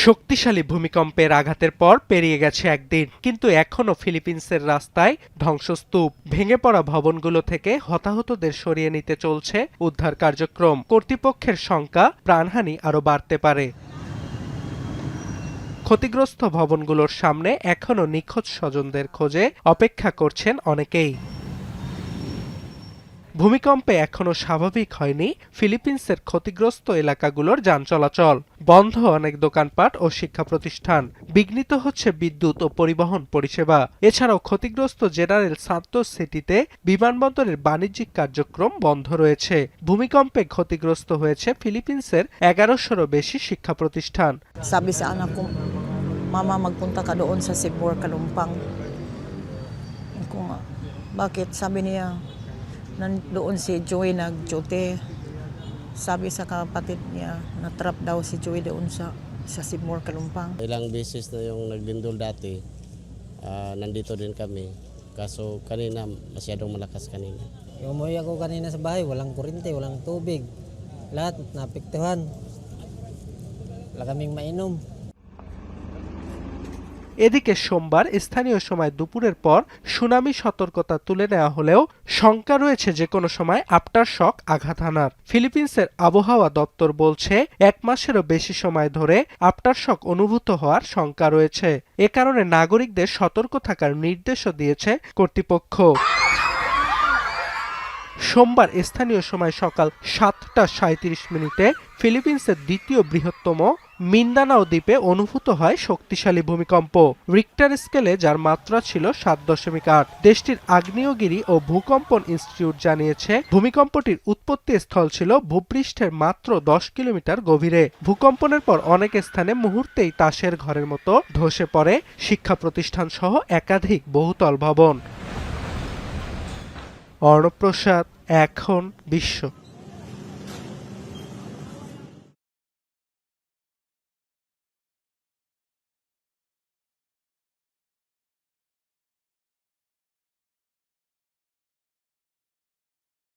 শক্তিশালী ভূমিকম্পের আঘাতের পর পেরিয়ে গেছে একদিন, কিন্তু এখনও ফিলিপিন্সের রাস্তায় ধ্বংসস্তূপ। ভেঙে পড়া ভবনগুলো থেকে হতাহতদের সরিয়ে নিতে চলছে উদ্ধার কার্যক্রম। কর্তৃপক্ষের শঙ্কা, প্রাণহানি আরও বাড়তে পারে। ক্ষতিগ্রস্ত ভবনগুলোর সামনে এখনও নিখোঁজ স্বজনদের খোঁজে অপেক্ষা করছেন অনেকেই। ভূমিকম্পে এখনও স্বাভাবিক হয়নি ফিলিপিন্সের ক্ষতিগ্রস্ত এলাকাগুলোর যান চলাচল। বন্ধ অনেক দোকানপাট ও শিক্ষা প্রতিষ্ঠান। বিঘ্নিত হচ্ছে বিদ্যুৎ ও পরিবহন পরিষেবা। এছাড়াও ক্ষতিগ্রস্ত জেনারেল সান্তোস সিটিতে বিমানবন্দরের বাণিজ্যিক কার্যক্রম বন্ধ রয়েছে। ভূমিকম্পে ক্ষতিগ্রস্ত হয়েছে ফিলিপিন্সের 1100-রও বেশি শিক্ষা প্রতিষ্ঠান। Sabi sa anak ko, Mama, magpunta ka doon sa Sibor, Kalumpang. Ko nga, bakit? Sabi niya, nandoon si Joey nag-duty. Sabi sa kapatid niya, na-trap daw si Joey doon sa Sibor, Kalumpang. Ilang beses na yung naglindol dati, nandito din kami. Kaso kanina, masyadong malakas kanina. Umuwi ako kanina sa bahay, walang kuryente, walang tubig. Lahat naapektuhan. Wala kaming mainom। এদিকে সোমবার স্থানীয় সময় দুপুরের পর tsunami সতর্কতা তুলে নেওয়া হলেও শঙ্কা রয়েছে যে কোনো সময় আফটারশক আঘাত হানার। ফিলিপিন্সের আবহাওয়া দপ্তর বলছে 1 মাসেরও বেশি সময় ধরে আফটারশক অনুভূত হওয়ার শঙ্কা রয়েছে। এ কারণে নাগরিকদের সতর্ক থাকার নির্দেশও দিয়েছে কর্তৃপক্ষ। সোমবার স্থানীয় সময় সকাল 7:37 ফিলিপিন্সের দ্বিতীয় বৃহত্তম মিন্দানাও দ্বীপে অনুভূত হয় শক্তিশালী ভূমিকম্প। রিক্টার স্কেলে যার মাত্রা ছিল 7.8। দেশটির আগ্নেয়গিরি ও ভূকম্পন ইনস্টিটিউট জানিয়েছে ভূমিকম্পটির উৎপত্তি স্থল ছিল ভূপৃষ্ঠের মাত্র 10 কিলোমিটার গভীরে। ভূকম্পনের পর অনেক স্থানে মুহূর্তেই তাসের ঘরের মতো ধসে পড়ে শিক্ষা প্রতিষ্ঠান সহ একাধিক বহুতল ভবন। অর্ণব প্রসাদ, এখন বিশ্ব।